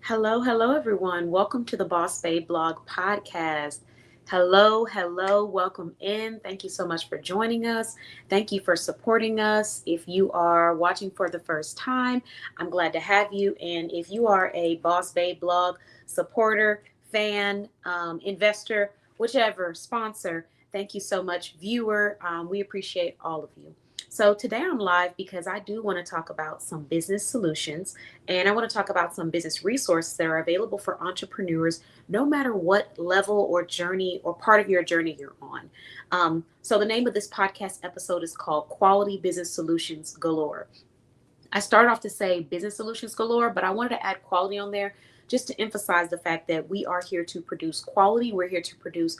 Hello, everyone. Welcome to the Boss Babe Blog Podcast. Hello, welcome in. Thank you so much for joining us. Thank you for supporting us. If you are watching for the first time, I'm glad to have you. And if you are a Boss Babe Blog supporter, fan, investor, whichever, sponsor, thank you so much, viewer. We appreciate all of you. So today I'm live because I do want to talk about some business solutions and I want to talk about some business resources that are available for entrepreneurs no matter what level or journey or part of your journey you're on. So the name of this podcast episode is called Quality Business Solutions Galore. I started off to say business solutions galore, but I wanted to add quality on there just to emphasize the fact that we are here to produce quality. We're here to produce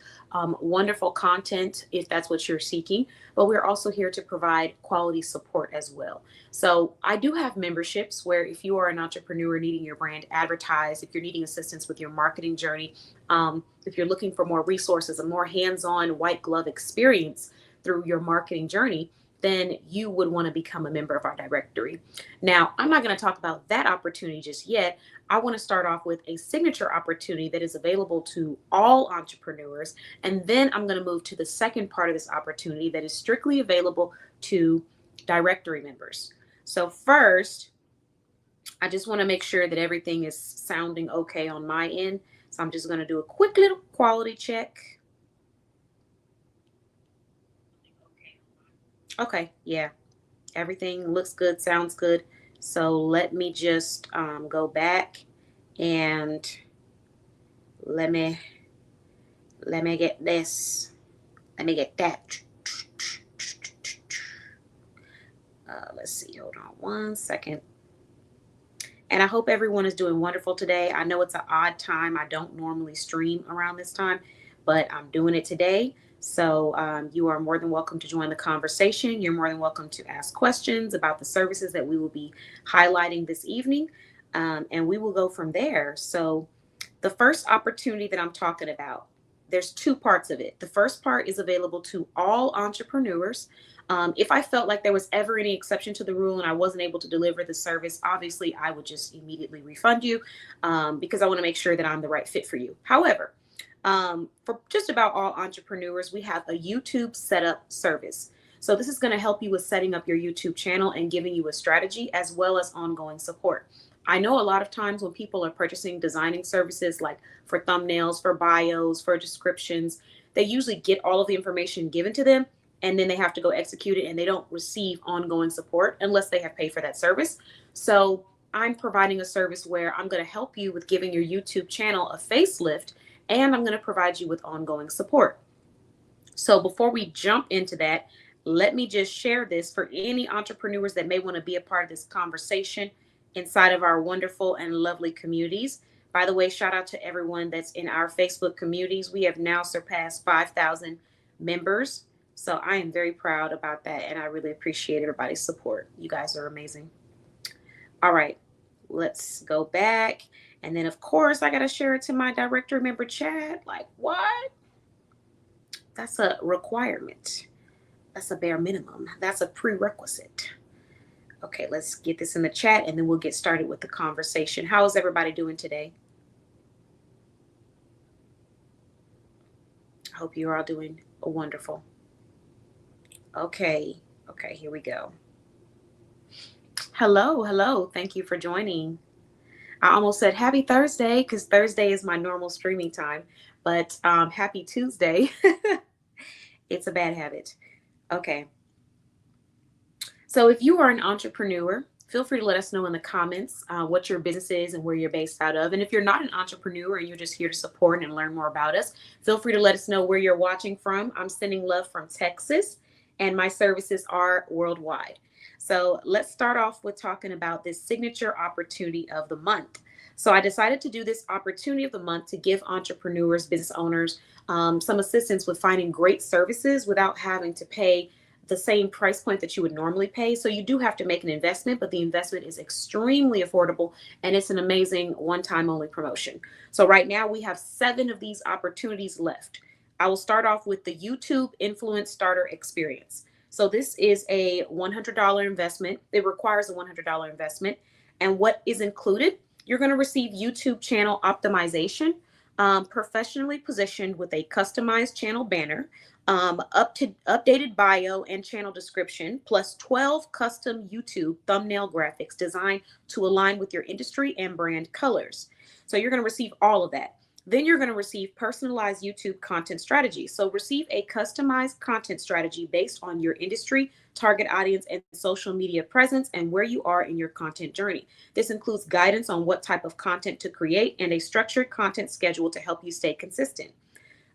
wonderful content if that's what you're seeking, but we're also here to provide quality support as well. So I do have memberships where if you are an entrepreneur needing your brand advertised, if you're needing assistance with your marketing journey, if you're looking for more resources, a more hands-on white glove experience through your marketing journey, then you would want to become a member of our directory. Now, I'm not going to talk about that opportunity just yet. I want to start off with a signature opportunity that is available to all entrepreneurs. And then I'm going to move to the second part of this opportunity that is strictly available to directory members. So first, I just want to make sure that everything is sounding okay on my end. So I'm just going to do a quick little quality check. Okay, yeah, everything looks good, sounds good. So let me just go back and let me get this. Let me get that. Let's see. Hold on one second. And I hope everyone is doing wonderful today. I know it's an odd time. I don't normally stream around this time, but I'm doing it today. So you are more than welcome to join the conversation. You're more than welcome to ask questions about the services that we will be highlighting this evening. And we will go from there. So the first opportunity that I'm talking about, there's two parts of it. The first part is available to all entrepreneurs. If I felt like there was ever any exception to the rule and I wasn't able to deliver the service, obviously I would just immediately refund you because I want to make sure that I'm the right fit for you. However, for just about all entrepreneurs, we have a YouTube setup service. So this is going to help you with setting up your YouTube channel and giving you a strategy as well as ongoing support. I know a lot of times when people are purchasing designing services like for thumbnails, for bios, for descriptions, they usually get all of the information given to them and then they have to go execute it and they don't receive ongoing support unless they have paid for that service. So I'm providing a service where I'm going to help you with giving your YouTube channel a facelift and I'm going to provide you with ongoing support. So before we jump into that, let me just share this for any entrepreneurs that may want to be a part of this conversation inside of our wonderful and lovely communities. By the way, shout out to everyone that's in our Facebook communities. We have now surpassed 5,000 members. So I am very proud about that. And I really appreciate everybody's support. You guys are amazing. All right, let's go back. And then, of course, I got to share it to my directory member chat. Like, what? That's a requirement. That's a bare minimum. That's a prerequisite. Okay, let's get this in the chat and then we'll get started with the conversation. How is everybody doing today? I hope you're all doing wonderful. Okay, here we go. Hello. Thank you for joining. I almost said happy Thursday because Thursday is my normal streaming time, but happy Tuesday. It's a bad habit. Okay. So if you are an entrepreneur, feel free to let us know in the comments what your business is and where you're based out of. And if you're not an entrepreneur and you're just here to support and learn more about us, feel free to let us know where you're watching from. I'm sending love from Texas and my services are worldwide. So let's start off with talking about this signature opportunity of the month. So I decided to do this opportunity of the month to give entrepreneurs, business owners, some assistance with finding great services without having to pay the same price point that you would normally pay. So you do have to make an investment, but the investment is extremely affordable and it's an amazing one-time only promotion. So right now we have 7 of these opportunities left. I will start off with the YouTube Influence Starter Experience. So this is a $100 investment. It requires a $100 investment. And what is included You're going to receive YouTube channel optimization, professionally positioned with a customized channel banner, updated bio and channel description, plus 12 custom YouTube thumbnail graphics designed to align with your industry and brand colors. So you're going to receive all of that. Then you're going to receive personalized YouTube content strategy. So receive a customized content strategy based on your industry, target audience, and social media presence, and where you are in your content journey. This includes guidance on what type of content to create and a structured content schedule to help you stay consistent.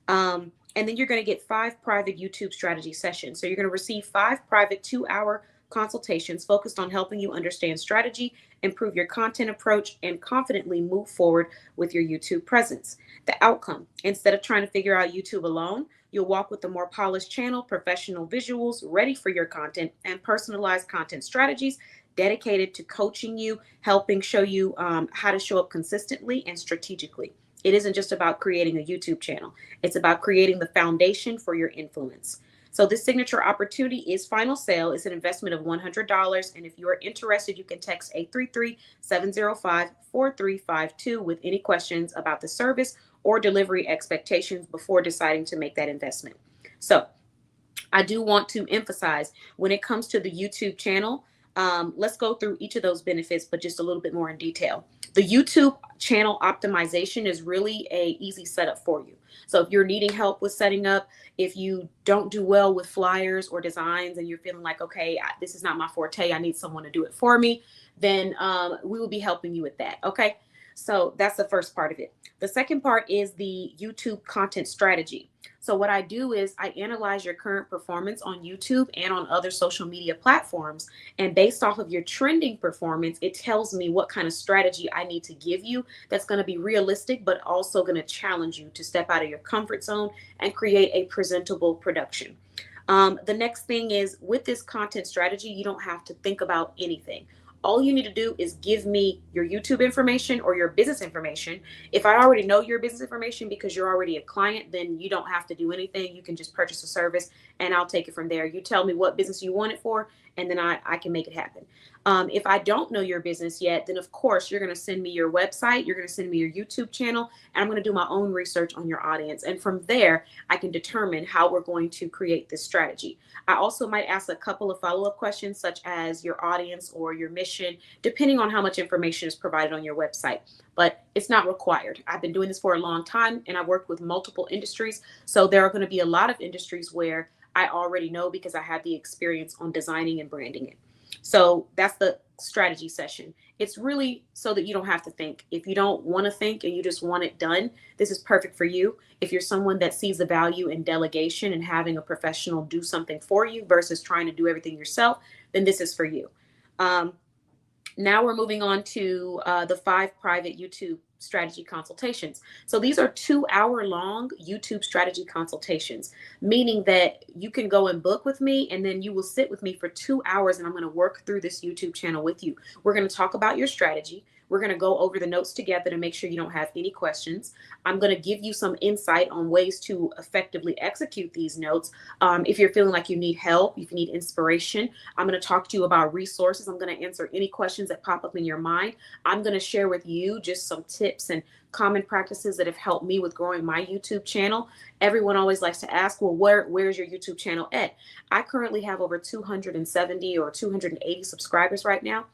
And then you're going to get 5 private YouTube strategy sessions. So you're going to receive 5 private 2-hour consultations focused on helping you understand strategy, improve your content approach, and confidently move forward with your YouTube presence. The outcome: instead of trying to figure out YouTube alone, you'll walk with a more polished channel, professional visuals ready for your content, and personalized content strategies dedicated to coaching you, helping show you how to show up consistently and strategically. It isn't just about creating a YouTube channel. It's about creating the foundation for your influence. So this signature opportunity is final sale. It's an investment of $100. And if you are interested, you can text 833-705-4352 with any questions about the service or delivery expectations before deciding to make that investment. So I do want to emphasize, when it comes to the YouTube channel, let's go through each of those benefits, but just a little bit more in detail. The YouTube channel optimization is really a easy setup for you. So if you're needing help with setting up, if you don't do well with flyers or designs and you're feeling like, okay, this is not my forte, I need someone to do it for me, then we will be helping you with that. Okay. So that's the first part of it. The second part is the YouTube content strategy. So what I do is I analyze your current performance on YouTube and on other social media platforms. And based off of your trending performance, it tells me what kind of strategy I need to give you that's going to be realistic, but also going to challenge you to step out of your comfort zone and create a presentable production. The next thing is, with this content strategy, you don't have to think about anything. All you need to do is give me your YouTube information or your business information. If I already know your business information because you're already a client, then you don't have to do anything. You can just purchase a service and I'll take it from there. You tell me what business you want it for, and then I can make it happen. If I don't know your business yet, then of course you're going to send me your website, you're going to send me your YouTube channel, and I'm going to do my own research on your audience. And from there, I can determine how we're going to create this strategy. I also might ask a couple of follow-up questions, such as your audience or your mission, depending on how much information is provided on your website. But it's not required. I've been doing this for a long time, and I've worked with multiple industries. So there are going to be a lot of industries where I already know because I had the experience on designing and branding it. So that's the strategy session. It's really so that you don't have to think. If you don't want to think and you just want it done, this is perfect for you. If you're someone that sees the value in delegation and having a professional do something for you versus trying to do everything yourself, then this is for you. Now we're moving on to the 5 private YouTube strategy consultations. So these are 2-hour-long YouTube strategy consultations, meaning that you can go and book with me, and then you will sit with me for 2 hours, and I'm going to work through this YouTube channel with you. We're going to talk about your strategy. We're going to go over the notes together to make sure you don't have any questions. I'm going to give you some insight on ways to effectively execute these notes. If you're feeling like you need help, if you need inspiration, I'm going to talk to you about resources. I'm going to answer any questions that pop up in your mind. I'm going to share with you just some tips and common practices that have helped me with growing my YouTube channel. Everyone always likes to ask, well, where's your YouTube channel at? I currently have over 270 or 280 subscribers right now.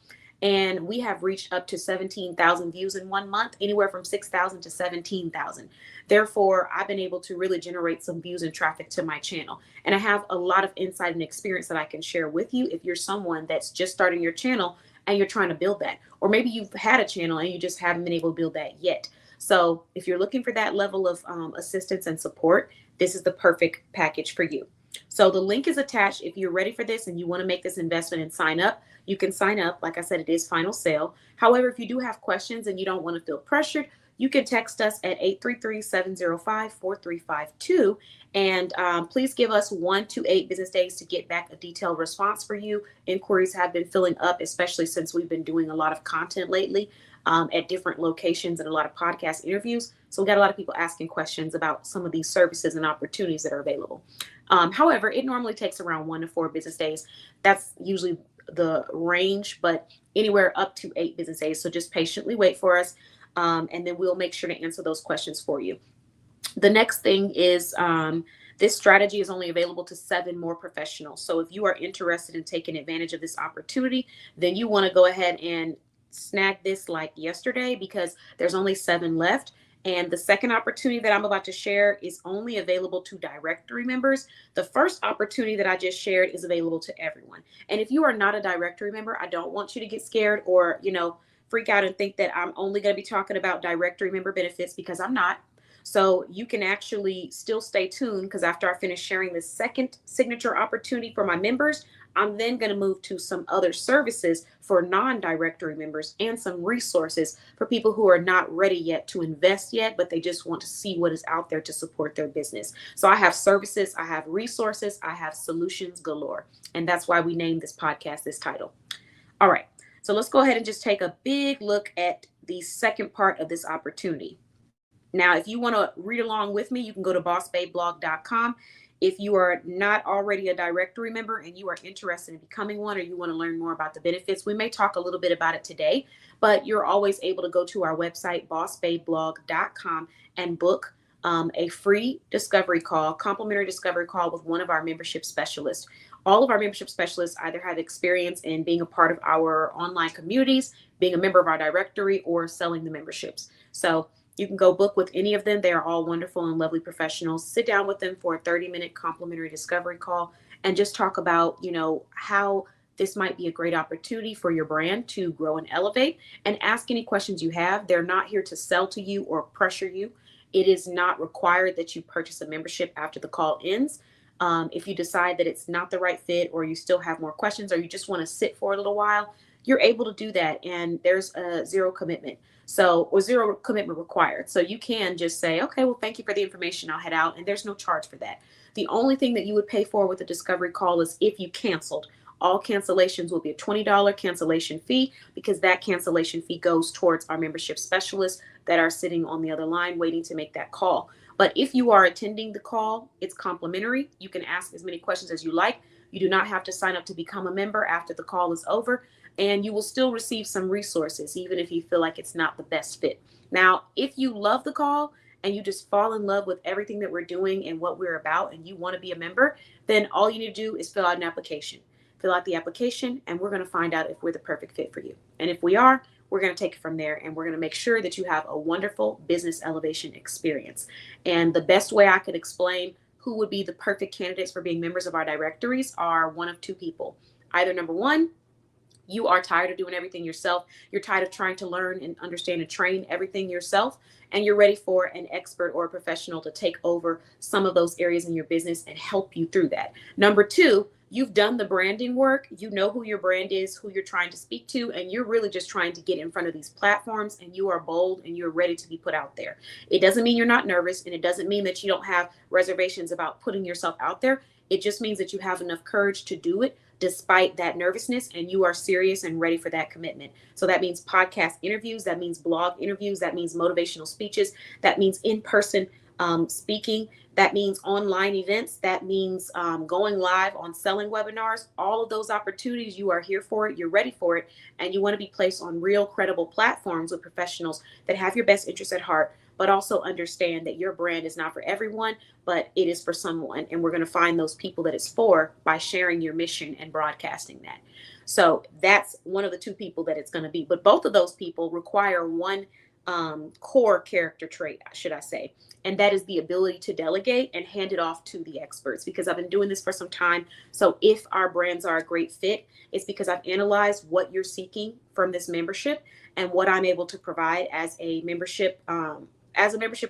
And we have reached up to 17,000 views in 1 month, anywhere from 6,000 to 17,000. Therefore, I've been able to really generate some views and traffic to my channel. And I have a lot of insight and experience that I can share with you if you're someone that's just starting your channel and you're trying to build that. Or maybe you've had a channel and you just haven't been able to build that yet. So if you're looking for that level of assistance and support, this is the perfect package for you. So the link is attached. If you're ready for this and you want to make this investment and sign up, you can sign up. Like I said, it is final sale. However, if you do have questions and you don't want to feel pressured, you can text us at 833-705-4352. And please give us 1 to 8 business days to get back a detailed response for you. Inquiries have been filling up, especially since we've been doing a lot of content lately at different locations and a lot of podcast interviews. So we got a lot of people asking questions about some of these services and opportunities that are available. However, it normally takes around 1 to 4 business days. That's usually the range, but anywhere up to 8 business days. So just patiently wait for us. And then we'll make sure to answer those questions for you. The next thing is this strategy is only available to 7 more professionals. So if you are interested in taking advantage of this opportunity, then you want to go ahead and snag this like yesterday, because there's only 7 left. And the second opportunity that I'm about to share is only available to directory members. The first opportunity that I just shared is available to everyone. And if you are not a directory member, I don't want you to get scared or, freak out and think that I'm only going to be talking about directory member benefits, because I'm not. So you can actually still stay tuned, because after I finish sharing the second signature opportunity for my members, I'm then going to move to some other services for non-directory members and some resources for people who are not ready yet to invest yet, but they just want to see what is out there to support their business. So I have services, I have resources, I have solutions galore. And that's why we named this podcast this title. All right. So let's go ahead and just take a big look at the second part of this opportunity. Now, if you want to read along with me, you can go to bossbabeblog.com. If you are not already a directory member and you are interested in becoming one, or you want to learn more about the benefits, we may talk a little bit about it today, but you're always able to go to our website, bossbabeblog.com, and book a free discovery call, complimentary discovery call with one of our membership specialists. All of our membership specialists either have experience in being a part of our online communities, being a member of our directory, or selling the memberships. So you can go book with any of them. They are all wonderful and lovely professionals. Sit down with them for a 30-minute complimentary discovery call and just talk about, how this might be a great opportunity for your brand to grow and elevate, and ask any questions you have. They're not here to sell to you or pressure you. It is not required that you purchase a membership after the call ends. If you decide that it's not the right fit, or you still have more questions, or you just want to sit for a little while, you're able to do that. And there's a zero commitment. Or zero commitment required. So you can just say, okay, well, thank you for the information, I'll head out. And there's no charge for that. The only thing that you would pay for with a discovery call is if you canceled. All cancellations will be a $20 cancellation fee, because that cancellation fee goes towards our membership specialists that are sitting on the other line waiting to make that call. But if you are attending the call, it's complimentary. You can ask as many questions as you like. You do not have to sign up to become a member after the call is over. And you will still receive some resources, even if you feel like it's not the best fit. Now, if you love the call and you just fall in love with everything that we're doing and what we're about, and you want to be a member, then all you need to do is fill out an application. Fill out the application, and we're going to find out if we're the perfect fit for you. And if we are, we're going to take it from there, and we're going to make sure that you have a wonderful business elevation experience. And the best way I could explain who would be the perfect candidates for being members of our directories are one of 2 people. Either number one, you are tired of doing everything yourself. You're tired of trying to learn and understand and train everything yourself, and you're ready for an expert or a professional to take over some of those areas in your business and help you through that. Number 2, you've done the branding work. You know who your brand is, who you're trying to speak to, and you're really just trying to get in front of these platforms, and you are bold and you're ready to be put out there. It doesn't mean you're not nervous, and it doesn't mean that you don't have reservations about putting yourself out there. It just means that you have enough courage to do it despite that nervousness, and you are serious and ready for that commitment. So that means podcast interviews, that means blog interviews, that means motivational speeches, that means in-person speaking, that means online events, that means going live on selling webinars. All of those opportunities, you are here for it, you're ready for it, and you want to be placed on real credible platforms with professionals that have your best interests at heart, but also understand that your brand is not for everyone, but it is for someone. And we're going to find those people that it's for by sharing your mission and broadcasting that. So that's one of the 2 people that it's going to be. But both of those people require one core character trait, should I say, and that is the ability to delegate and hand it off to the experts, because I've been doing this for some time. So if our brands are a great fit, it's because I've analyzed what you're seeking from this membership and what I'm able to provide as a membership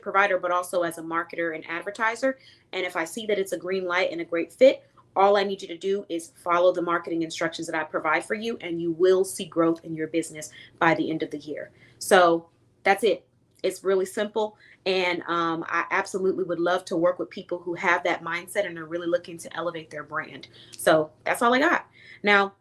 provider, but also as a marketer and advertiser. And if I see that it's a green light and a great fit, all I need you to do is follow the marketing instructions that I provide for you, and you will see growth in your business by the end of the year. So that's it. It's really simple. And I absolutely would love to work with people who have that mindset and are really looking to elevate their brand. So that's all I got. Now,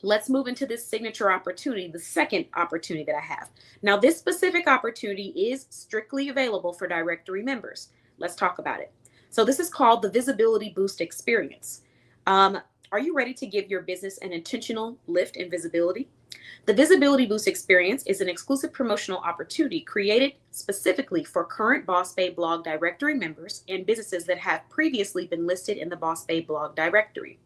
let's move into this signature opportunity, the second opportunity that I have. Now, this specific opportunity is strictly available for directory members. Let's talk about it. So this is called the Visibility Boost Experience. Are you ready to give your business an intentional lift in visibility? The Visibility Boost experience is an exclusive promotional opportunity created specifically for current Boss Babe blog directory members and businesses that have previously been listed in the Boss Babe blog directory.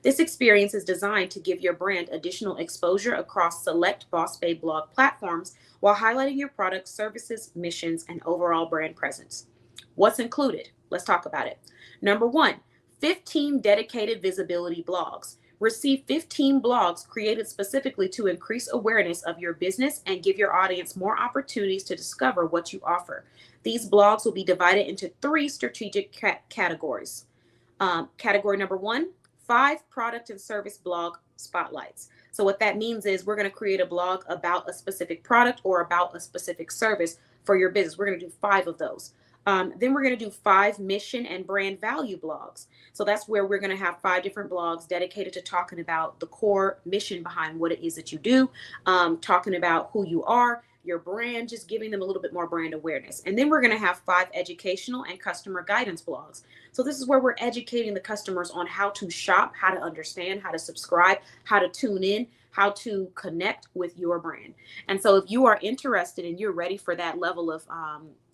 This experience is designed to give your brand additional exposure across select Boss Babe blog platforms while highlighting your products, services, missions, and overall brand presence. What's included? Let's talk about it. Number one, 15 dedicated visibility blogs. Receive 15 blogs created specifically to increase awareness of your business and give your audience more opportunities to discover what you offer. These blogs will be divided into three strategic categories. Category number one, 5 product and service blog spotlights. So what that means is we're going to create a blog about a specific product or about a specific service for your business. We're going to do 5 of those. Then we're going to do 5 mission and brand value blogs. So that's where we're going to have 5 different blogs dedicated to talking about the core mission behind what it is that you do, talking about who you are, your brand, just giving them a little bit more brand awareness. And then we're going to have 5 educational and customer guidance blogs. So this is where we're educating the customers on how to shop, how to understand, how to subscribe, how to tune in, how to connect with your brand. And so if you are interested and you're ready for that level of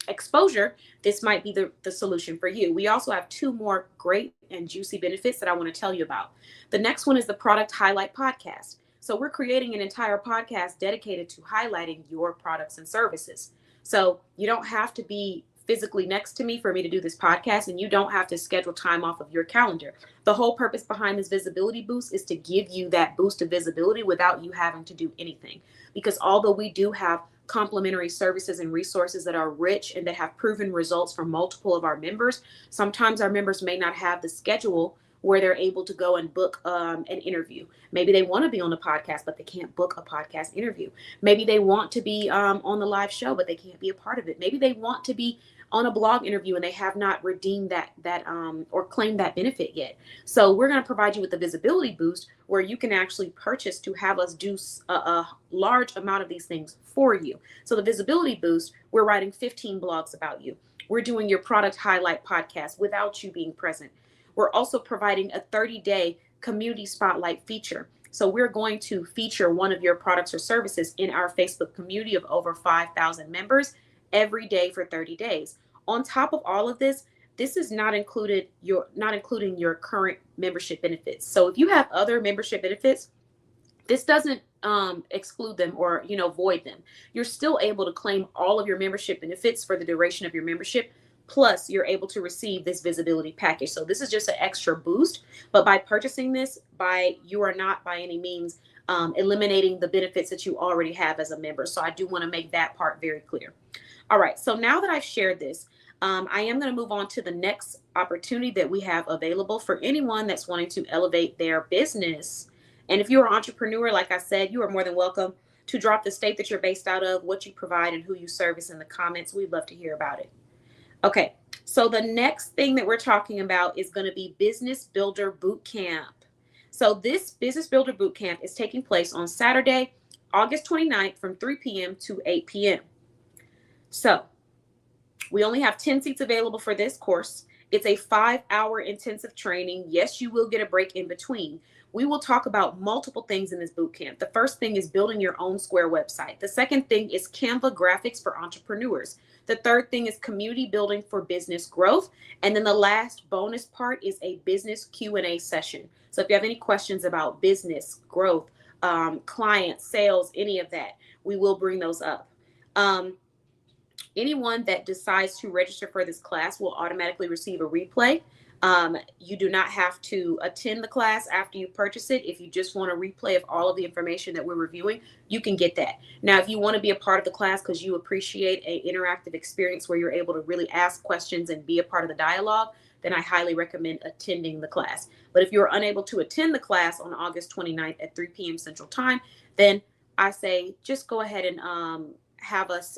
exposure, this might be the solution for you. We also have 2 more great and juicy benefits that I want to tell you about. The next one is the Product Highlight Podcast. So we're creating an entire podcast dedicated to highlighting your products and services. So you don't have to be physically next to me for me to do this podcast, and you don't have to schedule time off of your calendar. The whole purpose behind this visibility boost is to give you that boost of visibility without you having to do anything. Because although we do have complementary services and resources that are rich and that have proven results for multiple of our members, sometimes our members may not have the schedule where they're able to go and book an interview. Maybe they want to be on the podcast, but they can't book a podcast interview. Maybe they want to be on the live show, but they can't be a part of it. Maybe they want to be on a blog interview and they have not redeemed that or claimed that benefit yet. So we're going to provide you with the visibility boost where you can actually purchase to have us do a large amount of these things for you. So the visibility boost, we're writing 15 blogs about you. We're doing your product highlight podcast without you being present. We're also providing a 30-day community spotlight feature. So we're going to feature one of your products or services in our Facebook community of over 5,000 members every day for 30 days. On top of all of this, this is not including your current membership benefits. So if you have other membership benefits, this doesn't exclude them or void them. You're still able to claim all of your membership benefits for the duration of your membership. Plus, you're able to receive this visibility package. So this is just an extra boost. But by purchasing this, you are not by any means eliminating the benefits that you already have as a member. So I do want to make that part very clear. All right. So now that I've shared this, I am going to move on to the next opportunity that we have available for anyone that's wanting to elevate their business. And if you're an entrepreneur, like I said, you are more than welcome to drop the state that you're based out of, what you provide, and who you service in the comments. We'd love to hear about it. Okay, so the next thing that we're talking about is going to be Business Builder Bootcamp. So this Business Builder Bootcamp is taking place on Saturday, August 29th from 3 p.m. to 8 p.m. So we only have 10 seats available for this course. It's a 5-hour intensive training. Yes, you will get a break in between. We will talk about multiple things in this bootcamp. The first thing is building your own Square website. The second thing is Canva graphics for entrepreneurs. The third thing is community building for business growth. And then the last bonus part is a business Q&A session. So if you have any questions about business, growth, client, sales, any of that, we will bring those up. Anyone that decides to register for this class will automatically receive a replay. You do not have to attend the class after you purchase it. If you just want a replay of all of the information that we're reviewing, you can get that. Now, if you want to be a part of the class because you appreciate an interactive experience where you're able to really ask questions and be a part of the dialogue, then I highly recommend attending the class. But if you're unable to attend the class on August 29th at 3 p.m. Central Time, then I say just go ahead and have us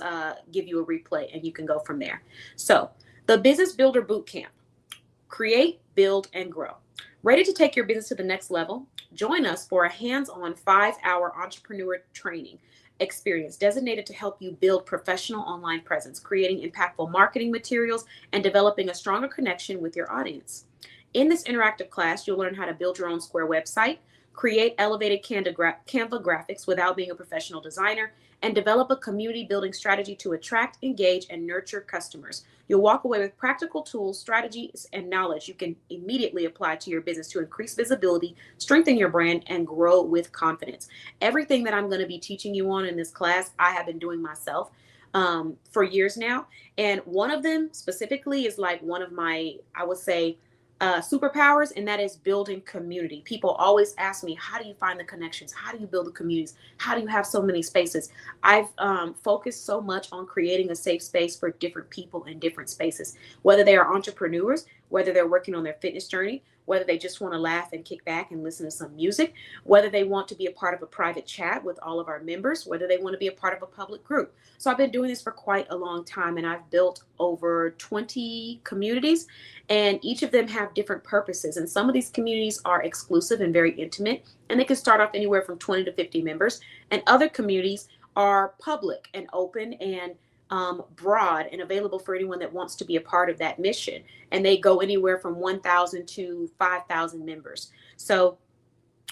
give you a replay and you can go from there. So the Business Builder Bootcamp. Create, build, and grow. Ready to take your business to the next level? Join us for a hands-on 5-hour entrepreneur training experience designated to help you build professional online presence, creating impactful marketing materials, and developing a stronger connection with your audience. In this interactive class, you'll learn how to build your own Square website, create elevated Canva graphics without being a professional designer, and develop a community building strategy to attract, engage, and nurture customers. You'll walk away with practical tools, strategies, and knowledge you can immediately apply to your business to increase visibility, strengthen your brand, and grow with confidence. Everything that I'm going to be teaching you on in this class, I have been doing myself for years now. And one of them specifically is like one of my, I would say, superpowers, and that is building community. People always ask me, how do you find the connections? How do you build the communities? How do you have so many spaces? I've focused so much on creating a safe space for different people in different spaces, whether they are entrepreneurs, whether they're working on their fitness journey, whether they just want to laugh and kick back and listen to some music, whether they want to be a part of a private chat with all of our members, whether they want to be a part of a public group. So I've been doing this for quite a long time, and I've built over 20 communities, and each of them have different purposes. And some of these communities are exclusive and very intimate, and they can start off anywhere from 20 to 50 members. And other communities are public and open and broad and available for anyone that wants to be a part of that mission. And they go anywhere from 1,000 to 5,000 members. So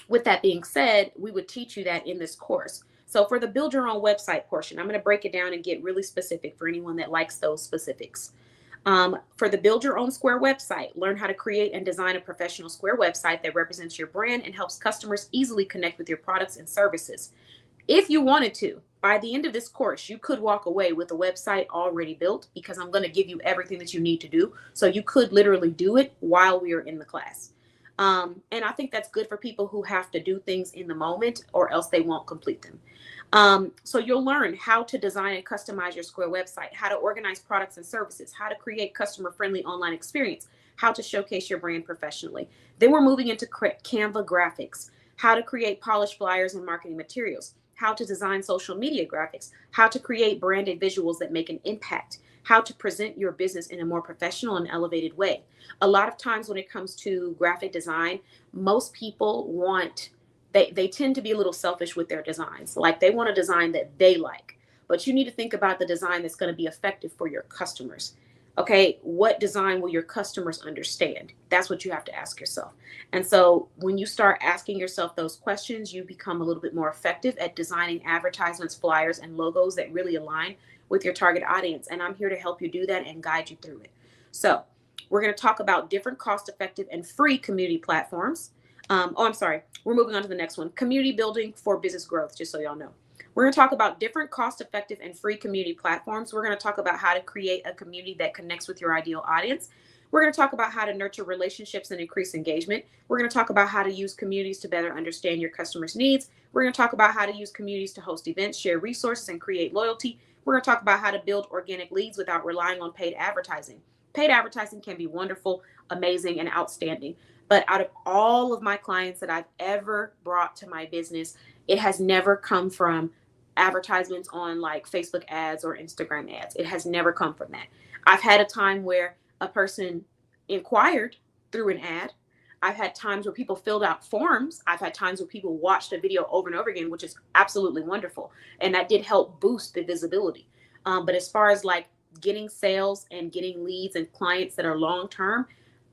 with that being said, we would teach you that in this course. So for the build your own website portion, I'm going to break it down and get really specific for anyone that likes those specifics. For the build your own Square website, learn how to create and design a professional Square website that represents your brand and helps customers easily connect with your products and services. If you wanted to, by the end of this course, you could walk away with a website already built, because I'm going to give you everything that you need to do. So you could literally do it while we are in the class. And I think that's good for people who have to do things in the moment, or else they won't complete them. So you'll learn how to design and customize your Square website, how to organize products and services, how to create customer-friendly online experience, how to showcase your brand professionally. Then we're moving into Canva graphics, how to create polished flyers and marketing materials, how to design social media graphics, how to create branded visuals that make an impact, how to present your business in a more professional and elevated way. A lot of times when it comes to graphic design, most people they tend to be a little selfish with their designs. Like, they want a design that they like, but you need to think about the design that's going to be effective for your customers. Okay, what design will your customers understand? That's what you have to ask yourself. And so when you start asking yourself those questions, you become a little bit more effective at designing advertisements, flyers, and logos that really align with your target audience. And I'm here to help you do that and guide you through it. So we're going to talk about different cost-effective and free community platforms. We're moving on to the next one. Community building for business growth, just so y'all know. We're going to talk about different cost-effective and free community platforms. We're going to talk about how to create a community that connects with your ideal audience. We're going to talk about how to nurture relationships and increase engagement. We're going to talk about how to use communities to better understand your customers' needs. We're going to talk about how to use communities to host events, share resources, and create loyalty. We're going to talk about how to build organic leads without relying on paid advertising. Paid advertising can be wonderful, amazing, and outstanding. But out of all of my clients that I've ever brought to my business, it has never come from advertisements on like Facebook ads or Instagram ads. It has never come from that. I've had a time where a person inquired through an ad. I've had times where people filled out forms. I've had times where people watched a video over and over again, which is absolutely wonderful. And that did help boost the visibility. But as far as like getting sales and getting leads and clients that are long-term,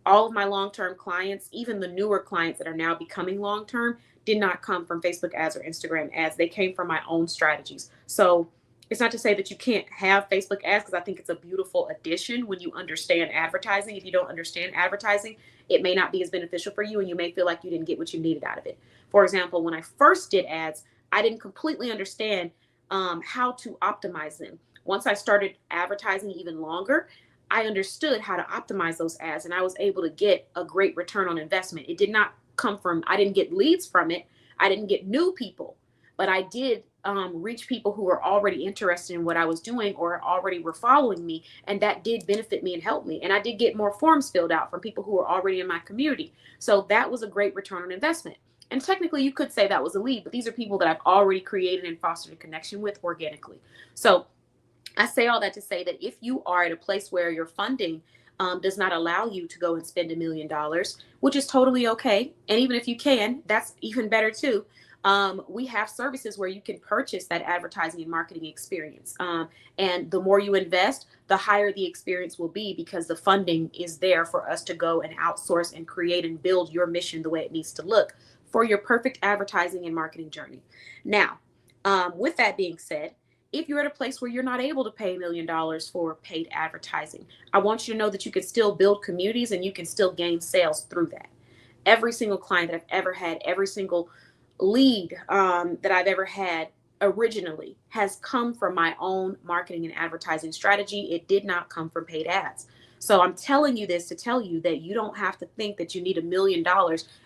all of my long-term clients, even the newer clients that are now becoming long-term, did not come from Facebook ads or Instagram ads. They came from my own strategies. So it's not to say that you can't have Facebook ads, because I think it's a beautiful addition when you understand advertising. If you don't understand advertising, it may not be as beneficial for you, and you may feel like you didn't get what you needed out of it. For example, when I first did ads, I didn't completely understand how to optimize them. Once I started advertising even longer, I understood how to optimize those ads, and I was able to get a great return on investment. It did not come from, I didn't get leads from it. I didn't get new people, but I did reach people who were already interested in what I was doing or already were following me. And that did benefit me and help me. And I did get more forms filled out from people who were already in my community. So that was a great return on investment. And technically you could say that was a lead, but these are people that I've already created and fostered a connection with organically. So I say all that to say that if you are at a place where your funding does not allow you to go and spend $1 million, which is totally okay. And even if you can, that's even better too. We have services where you can purchase that advertising and marketing experience. And the more you invest, the higher the experience will be, because the funding is there for us to go and outsource and create and build your mission the way it needs to look for your perfect advertising and marketing journey. Now, with that being said, if you're at a place where you're not able to pay $1 million for paid advertising, I want you to know that you can still build communities and you can still gain sales through that. Every single client that I've ever had, every single lead that I've ever had originally has come from my own marketing and advertising strategy. It did not come from paid ads. So I'm telling you this to tell you that you don't have to think that you need $1 million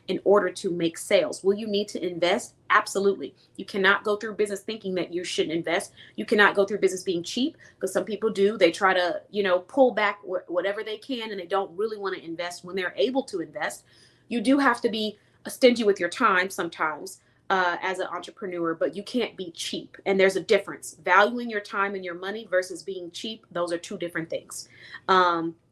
in order to make sales. Will you need to invest? Absolutely. You cannot go through business thinking that you shouldn't invest. You cannot go through business being cheap, because some people do. They try to, pull back whatever they can, and they don't really want to invest when they're able to invest. You do have to be stingy with your time sometimes as an entrepreneur, but you can't be cheap. And there's a difference. Valuing your time and your money versus being cheap, those are two different things,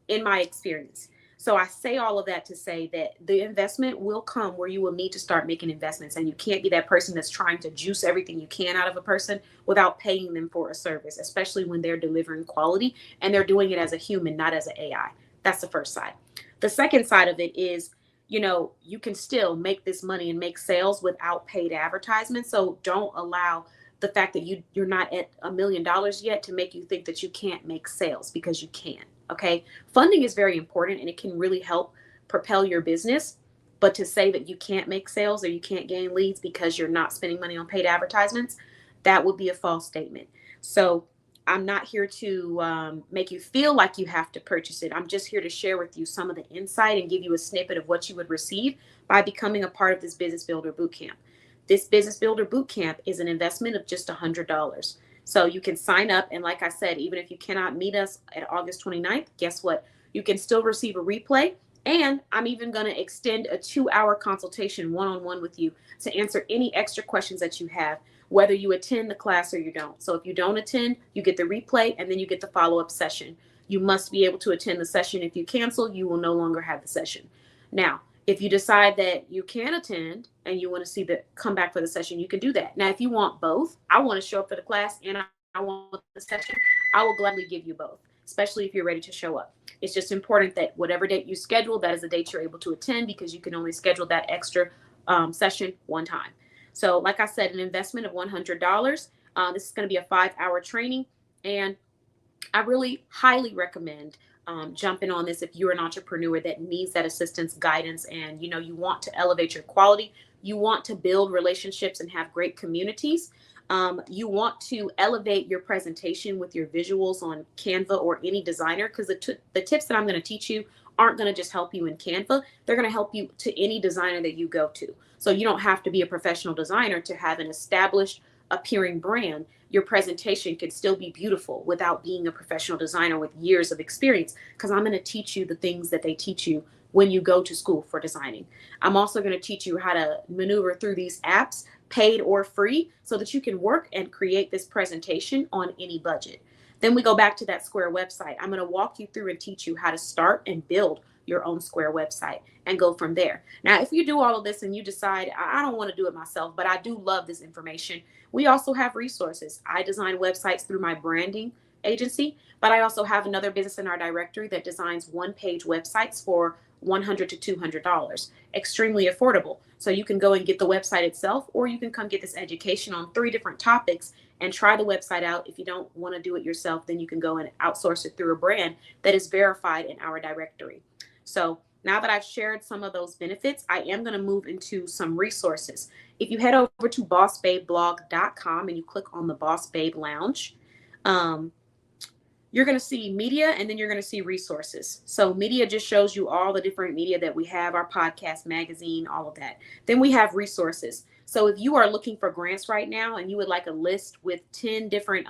in my experience. So I say all of that to say that the investment will come where you will need to start making investments. And you can't be that person that's trying to juice everything you can out of a person without paying them for a service, especially when they're delivering quality and they're doing it as a human, not as an AI. That's the first side. The second side of it is, you can still make this money and make sales without paid advertisements. So don't allow the fact that you're not at $1 million yet to make you think that you can't make sales, because you can. Okay. Funding is very important and it can really help propel your business. But to say that you can't make sales or you can't gain leads because you're not spending money on paid advertisements, that would be a false statement. So I'm not here to make you feel like you have to purchase it. I'm just here to share with you some of the insight and give you a snippet of what you would receive by becoming a part of this Business Builder Bootcamp. This Business Builder Bootcamp is an investment of just $100. So you can sign up. And like I said, even if you cannot meet us at August 29th, guess what? You can still receive a replay. And I'm even going to extend a 2-hour consultation one-on-one with you to answer any extra questions that you have, whether you attend the class or you don't. So if you don't attend, you get the replay and then you get the follow-up session. You must be able to attend the session. If you cancel, you will no longer have the session. Now, if you decide that you can attend and you want to come back for the session, you can do that. Now, if you want both, I want to show up for the class and I want the session, I will gladly give you both, especially if you're ready to show up. It's just important that whatever date you schedule, that is the date you're able to attend, because you can only schedule that extra session one time. So like I said, an investment of $100. This is going to be a 5-hour training. And I really highly recommend jumping on this if you're an entrepreneur that needs that assistance, guidance, and you want to elevate your quality. You want to build relationships and have great communities. You want to elevate your presentation with your visuals on Canva or any designer, because the tips that I'm going to teach you aren't going to just help you in Canva. They're going to help you to any designer that you go to. So you don't have to be a professional designer to have an established appearing brand. Your presentation can still be beautiful without being a professional designer with years of experience, because I'm going to teach you the things that they teach you when you go to school for designing. I'm also going to teach you how to maneuver through these apps, paid or free, so that you can work and create this presentation on any budget. Then we go back to that Square website. I'm going to walk you through and teach you how to start and build your own Square website and go from there. Now, if you do all of this and you decide, I don't want to do it myself, but I do love this information, we also have resources. I design websites through my branding agency, but I also have another business in our directory that designs one-page websites for $100 to $200, extremely affordable. So you can go and get the website itself, or you can come get this education on 3 different topics and try the website out. If you don't want to do it yourself, then you can go and outsource it through a brand that is verified in our directory. So now that I've shared some of those benefits, I am going to move into some resources. If you head over to bossbabeblog.com and you click on the Boss Babe Lounge, you're going to see media, and then you're going to see resources. So media just shows you all the different media that we have, our podcast, magazine, all of that. Then we have resources. So if you are looking for grants right now and you would like a list with 10 different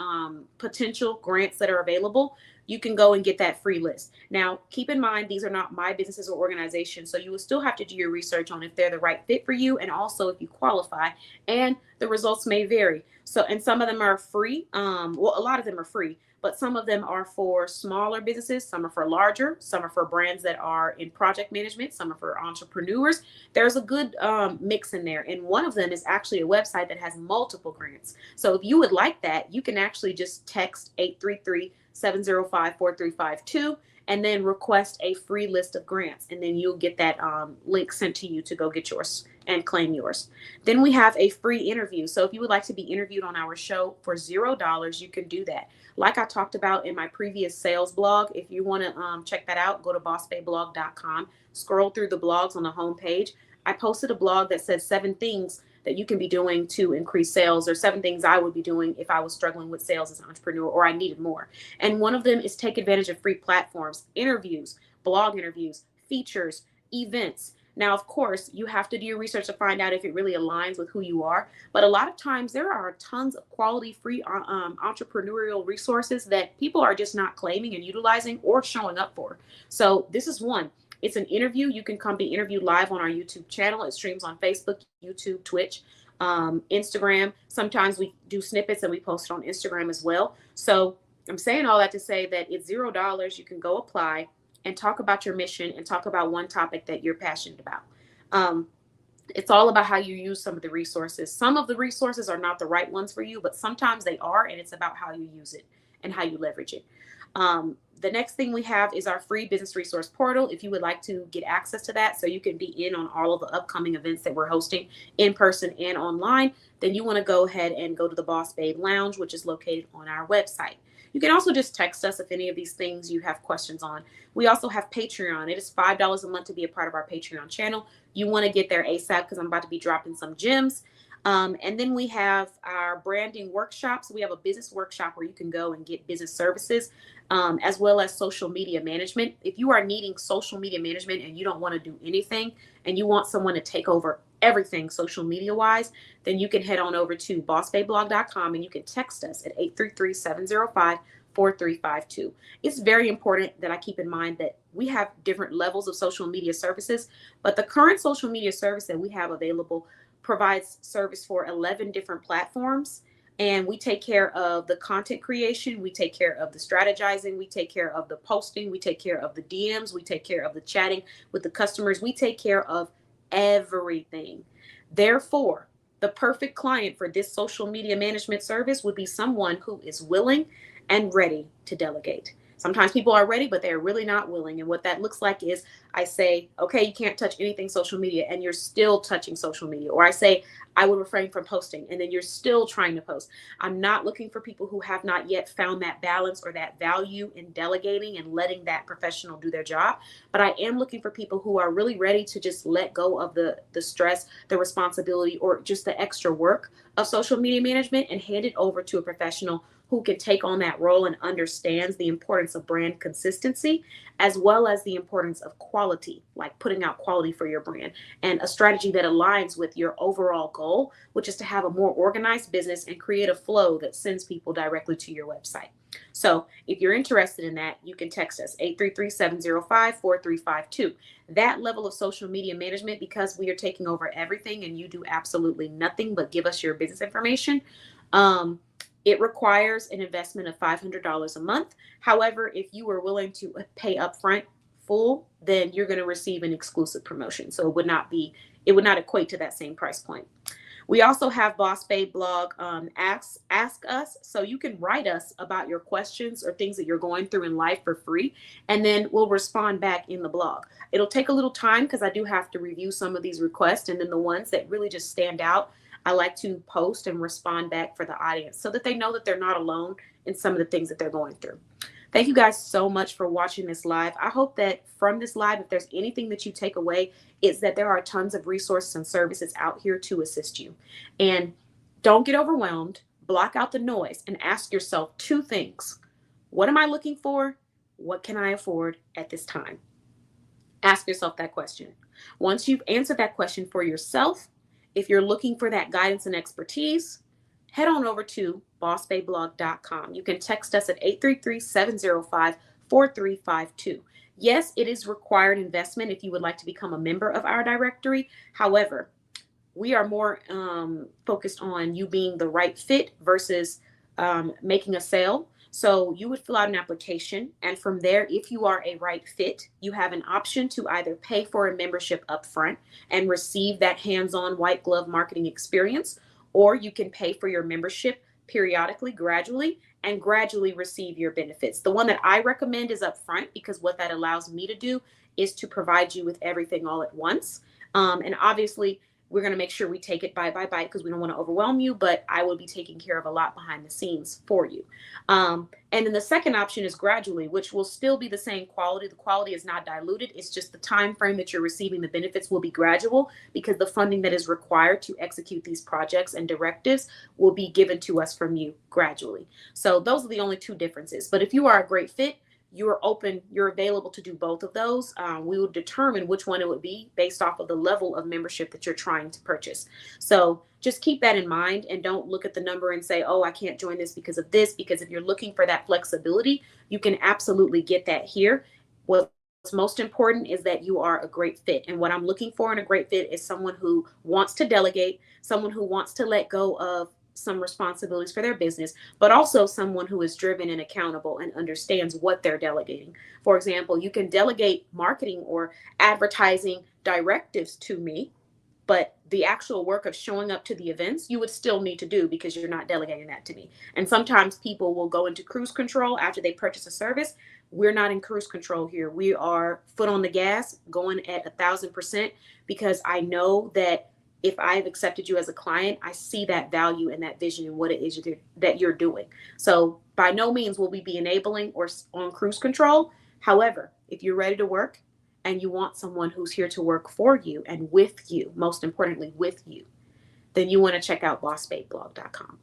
potential grants that are available, you can go and get that free list. Now, keep in mind, these are not my businesses or organizations, so you will still have to do your research on if they're the right fit for you and also if you qualify, and the results may vary. So, and some of them are free. Well, a lot of them are free, but some of them are for smaller businesses, some are for larger, some are for brands that are in project management, some are for entrepreneurs. There's a good mix in there. And one of them is actually a website that has multiple grants. So if you would like that, you can actually just text 833-705-4352 and then request a free list of grants. And then you'll get that link sent to you to go get yours and claim yours. Then we have a free interview. So if you would like to be interviewed on our show for $0, you can do that. Like I talked about in my previous sales blog, if you want to check that out, go to bossbayblog.com, scroll through the blogs on the homepage. I posted a blog that says 7 things that you can be doing to increase sales, or 7 things I would be doing if I was struggling with sales as an entrepreneur or I needed more. And one of them is take advantage of free platforms, interviews, blog interviews, features, events. Now, of course, you have to do your research to find out if it really aligns with who you are. But a lot of times there are tons of quality free entrepreneurial resources that people are just not claiming and utilizing or showing up for. So this is one. It's an interview. You can come be interviewed live on our YouTube channel. It streams on Facebook, YouTube, Twitch, Instagram. Sometimes we do snippets and we post it on Instagram as well. So I'm saying all that to say that it's $0. You can go apply and talk about your mission and talk about one topic that you're passionate about. It's all about how you use some of the resources. Some of the resources are not the right ones for you, but sometimes they are, and it's about how you use it and how you leverage it. The next thing we have is our free business resource portal. If you would like to get access to that so you can be in on all of the upcoming events that we're hosting in person and online, then you want to go ahead and go to the Boss Babe Lounge, which is located on our website. You can also just text us if any of these things you have questions on. We also have Patreon. It is $5 a month to be a part of our Patreon channel. You want to get there ASAP because I'm about to be dropping some gems. And then we have our branding workshops. We have a business workshop where you can go and get business services, as well as social media management. If you are needing social media management and you don't want to do anything and you want someone to take over everything social media wise, then you can head on over to bossbayblog.com and you can text us at 833-705-4352. It's very important that I keep in mind that we have different levels of social media services, but the current social media service that we have available provides service for 11 different platforms. And we take care of the content creation. We take care of the strategizing. We take care of the posting. We take care of the DMs. We take care of the chatting with the customers. We take care of everything. Therefore, the perfect client for this social media management service would be someone who is willing and ready to delegate. Sometimes people are ready, but they're really not willing. And what that looks like is I say, okay, you can't touch anything social media, and you're still touching social media. Or I say, I would refrain from posting, and then you're still trying to post. I'm not looking for people who have not yet found that balance or that value in delegating and letting that professional do their job. But I am looking for people who are really ready to just let go of the stress, the responsibility, or just the extra work of social media management and hand it over to a professional who can take on that role and understands the importance of brand consistency, as well as the importance of quality, like putting out quality for your brand, and a strategy that aligns with your overall goal, which is to have a more organized business and create a flow that sends people directly to your website. So if you're interested in that, you can text us 833-705-4352. That level of social media management, because we are taking over everything and you do absolutely nothing but give us your business information, it requires an investment of $500 a month. However, if you are willing to pay upfront full, then you're going to receive an exclusive promotion. So it would not equate to that same price point. We also have Boss Babe blog, ask us. So you can write us about your questions or things that you're going through in life for free, and then we'll respond back in the blog. It'll take a little time because I do have to review some of these requests, and then the ones that really just stand out, I like to post and respond back for the audience so that they know that they're not alone in some of the things that they're going through. Thank you guys so much for watching this live. I hope that from this live, if there's anything that you take away, it's that there are tons of resources and services out here to assist you. And don't get overwhelmed. Block out the noise and ask yourself 2 things. What am I looking for? What can I afford at this time? Ask yourself that question. Once you've answered that question for yourself, if you're looking for that guidance and expertise, head on over to bossbayblog.com. You can text us at 833-705-4352. Yes, it is required investment if you would like to become a member of our directory. However, we are more focused on you being the right fit versus making a sale. So you would fill out an application, and from there, if you are a right fit, you have an option to either pay for a membership upfront and receive that hands-on white glove marketing experience, or you can pay for your membership periodically, gradually, and gradually receive your benefits. The one that I recommend is upfront, because what that allows me to do is to provide you with everything all at once. And obviously, we're going to make sure we take it bite by bite because we don't want to overwhelm you, but I will be taking care of a lot behind the scenes for you. And then the second option is gradually, which will still be the same quality. The quality is not diluted. It's just the time frame that you're receiving the benefits will be gradual, because the funding that is required to execute these projects and directives will be given to us from you gradually. So those are the only two differences. But if you are a great fit, you're open, you're available to do both of those. We will determine which one it would be based off of the level of membership that you're trying to purchase. So just keep that in mind, and don't look at the number and say, oh, I can't join this because of this, because if you're looking for that flexibility, you can absolutely get that here. What's most important is that you are a great fit. And what I'm looking for in a great fit is someone who wants to delegate, someone who wants to let go of some responsibilities for their business, but also someone who is driven and accountable and understands what they're delegating. For example, you can delegate marketing or advertising directives to me, but the actual work of showing up to the events, you would still need to do, because you're not delegating that to me. And sometimes people will go into cruise control after they purchase a service. We're not in cruise control here. We are foot on the gas, going at 1,000%, because I know that if I've accepted you as a client, I see that value and that vision in what it is that you're doing. So by no means will we be enabling or on cruise control. However, if you're ready to work and you want someone who's here to work for you and with you, most importantly, with you, then you want to check out bossbayblog.com.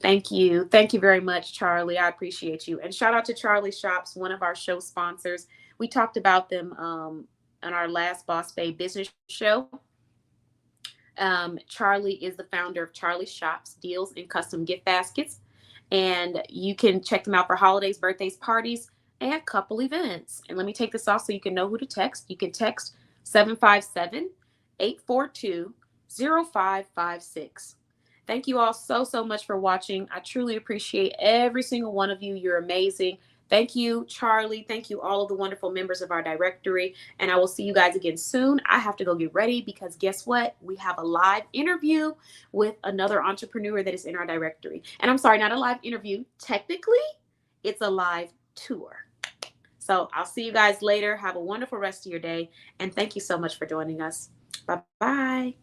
Thank you. Thank you very much, Charlie. I appreciate you. And shout out to Charlie Shops, one of our show sponsors. We talked about them on our last Boss Bay business show. Charlie is the founder of Charlie Shops, deals in custom gift baskets. And you can check them out for holidays, birthdays, parties, and couple events. And let me take this off so you can know who to text. You can text 757-842-0556. Thank you all so much for watching. I truly appreciate every single one of you. You're amazing. Thank you, Charlie. Thank you, all of the wonderful members of our directory. And I will see you guys again soon. I have to go get ready, because guess what? We have a live interview with another entrepreneur that is in our directory. And I'm sorry, not a live interview. Technically, it's a live tour. So I'll see you guys later. Have a wonderful rest of your day. And thank you so much for joining us. Bye-bye.